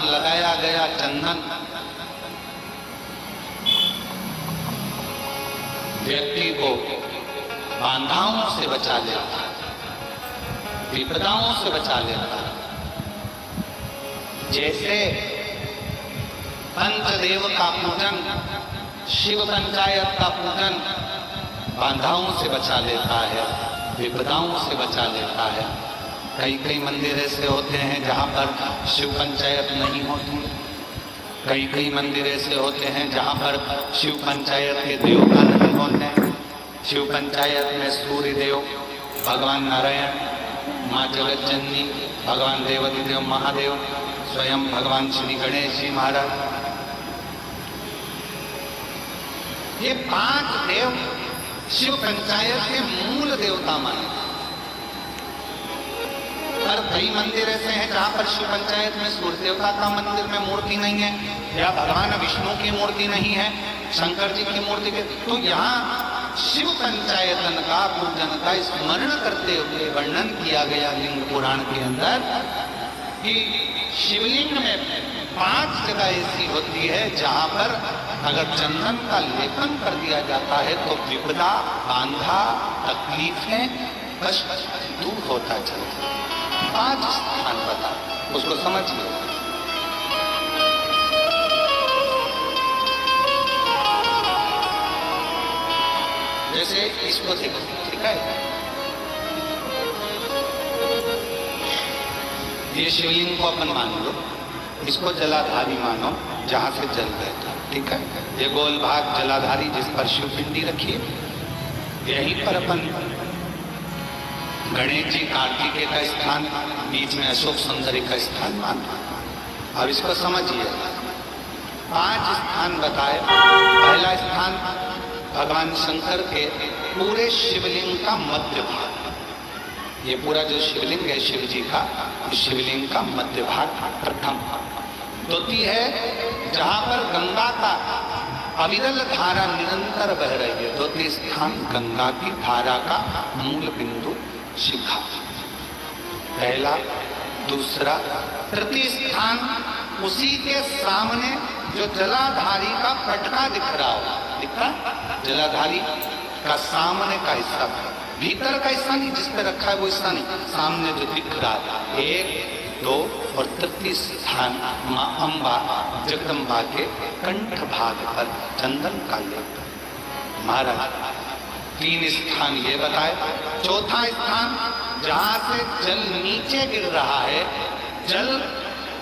पर लगाया गया चंदन व्यक्ति को बाधाओं से बचा लेता, विपदाओं से बचा लेता। जैसे पंचदेव का पूजन, शिव पंचायत का पूजन बाधाओं से बचा लेता है, विपदाओं से बचा लेता है। कई कई मंदिर ऐसे होते हैं जहाँ पर शिव पंचायत नहीं होती, कई कई मंदिर ऐसे होते हैं जहाँ पर शिव पंचायत के देवता नहीं होते। शिव पंचायत में सूर्य देव, भगवान नारायण, माँ जगत जननी, भगवान देवती देव महादेव, स्वयं भगवान श्री गणेश जी महाराज, ये 5 देव शिव पंचायत के मूल देवता माने। पर कई मंदिर ऐसे हैं जहाँ पर शिव पंचायत में सूर्य देवता का मंदिर में मूर्ति नहीं है, या भगवान विष्णु की मूर्ति नहीं है, शंकर जी की मूर्ति के, तो यहाँ शिव पंचायतन का पूजन का स्मरण करते हुए वर्णन किया गया लिंग पुराण के अंदर कि शिवलिंग में 5 जगह ऐसी होती है जहाँ पर अगर चंदन का लेपन कर दिया जाता है तो विपदा, बांधा, तकलीफें, कष्ट दूर होता चलता है। 5 स्थान बता, उसको समझिए। जैसे इसको देखो, ठीक है, ये शिवलिंग को अपन मान लो, इसको जलाधारी मानो जहां से जल बहता, ठीक है। ये गोल भाग जलाधारी जिस पर शिव पिंडी रखी है, यहीं पर अपन गणेश जी, कार्तिकेय का स्थान, बीच में अशोक सुंदरी का स्थान मानते हैं। अब इसको समझिए, 5 स्थान बताए। पहला स्थान भगवान शंकर के पूरे शिवलिंग का मध्य भाग, ये पूरा जो शिवलिंग है शिव जी का, शिवलिंग का मध्य भाग प्रथम। द्वितीय है जहां पर गंगा का अविरल धारा निरंतर बह रही है, द्वितीय स्थान गंगा की धारा का मूल बिंदु शिखा, पहला। दूसरा, तृतीय स्थान उसी के सामने जो जलाधारी का पटका दिख रहा हो, दिख रहा, जलाधारी का सामने का हिस्सा, भीतर का हिस्सा नहीं, जिस पे रखा है वो हिस्सा नहीं, सामने जो दिख रहा है। 1, 2 और तृतीय स्थान माँ अम्बा जगदम्बा के कंठ भाग पर चंदन का लेप। महाराज 3 स्थान ये बताए। चौथा स्थान जहां से जल नीचे गिर रहा है, जल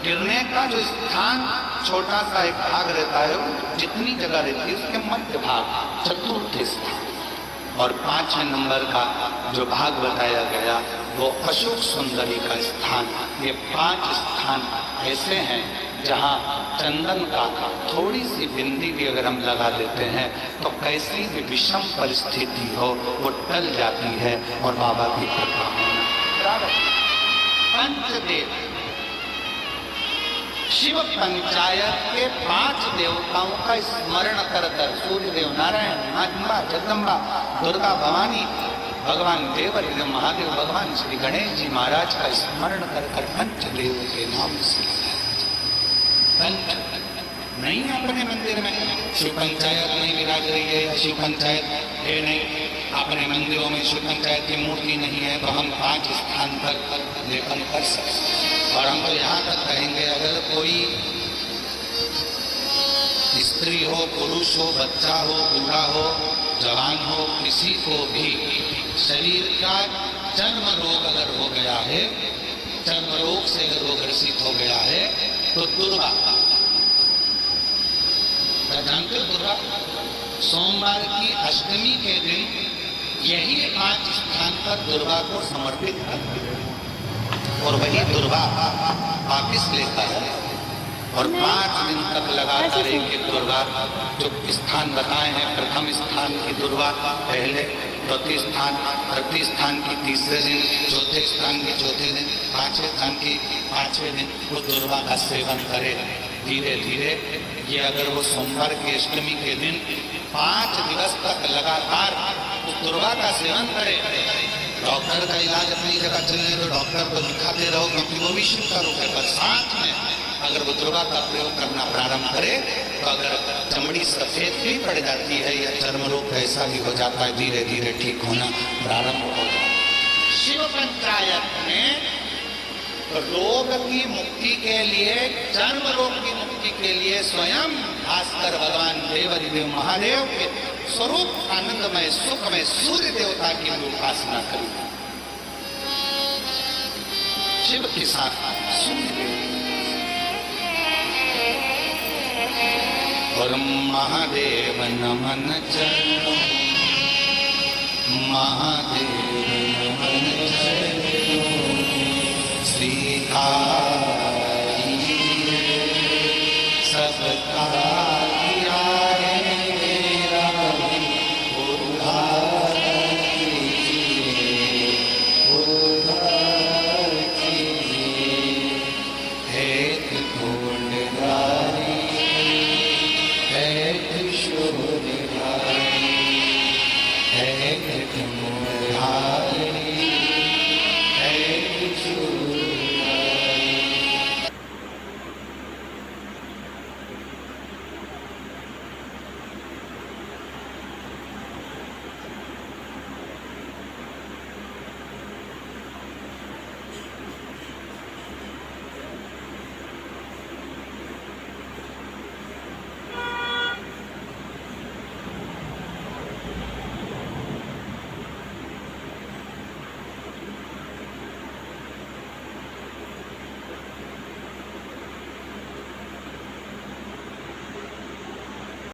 गिरने का जो स्थान छोटा सा एक भाग रहता है, जितनी जगह रहती है उसके मध्य भाग, चतुर्थ स्थान। और 5वें नंबर का जो भाग बताया गया वो अशोक सुंदरी का स्थान। ये 5 स्थान ऐसे हैं जहाँ चंदन का थोड़ी सी बिंदी भी अगर हम लगा देते हैं तो कैसी भी विषम परिस्थिति हो वो टल जाती है और बाबा की कृपा होना। पंचदेव शिव पंचायत के 5 देवताओं का स्मरण कर कर, सूर्य देव, नारायण, अम्बा, जगदम्बा, दुर्गा भवानी, भगवान देवदेव महादेव, भगवान श्री गणेश जी महाराज का स्मरण कर कर पंचदेव के नाम से पंच नहीं अपने मंदिर में शिव पंचायत नहीं विराज रही है, या शिव पंचायत है नहीं, अपने मंदिरों में शिव पंचायत की मूर्ति नहीं है, तो हम 5 स्थान पर लेपन कर सकते। और हम तो यहाँ तक कहेंगे, अगर कोई स्त्री हो, पुरुष हो, बच्चा हो, बूढ़ा हो, जवान हो, किसी को भी शरीर का जन्म रोग अगर हो गया है, जन्म रोग से अगर वो ग्रसित हो गया है, तो दुर्गा, जानते हो दुर्गा, सोमवार की अष्टमी के दिन यही 5 स्थान पर दुर्गा को समर्पित करते हैं और वही दुर्गा वापिस लेता है। और 5 दिन तक लगातार एक दुर्गा जो स्थान बताए हैं, प्रथम स्थान की दुर्गा पहले, द्वितीय स्थान, तृतीय स्थान की तीसरे दिन, चौथे स्थान की चौथे दिन, 5वें स्थान की 5वें दिन उस दुर्गा का सेवन करे। धीरे धीरे ये अगर वो सोमवार की अष्टमी के दिन 5 दिवस तक लगातार उस दुर्गा का सेवन करे डॉक्टर का इलाज अपनी जगह चलने तो डॉक्टर को दिखाते रहो, क्योंकि वो भी शिव का रूप है। पर साथ में अगर वो दुर्गा का प्रयोग करना प्रारंभ करे तो अगर चमड़ी सफेद भी पड़ जाती है या चर्म रोग ऐसा भी हो जाता है, धीरे धीरे ठीक होना प्रारंभ हो जाता है। शिव पंचायत में रोग की मुक्ति के लिए, चर्म रोग की मुक्ति के लिए स्वयं भास्कर भगवान देवाधिदेव महादेव के स्वरूप आनंदमय सुखमय सूर्य देवता की उपासना करी। शिव के साथ सूर्य और महादेव नमन चरणों, महादेव नमन चरणों, श्रीकाई सबका किया है मेरा उद्धार कीजिए, उद्धार कीजिए। हे त्रिपुंडधारी, हे त्रिशूलधारी, हे त्रिपुंडधारी, हे त्रिशूल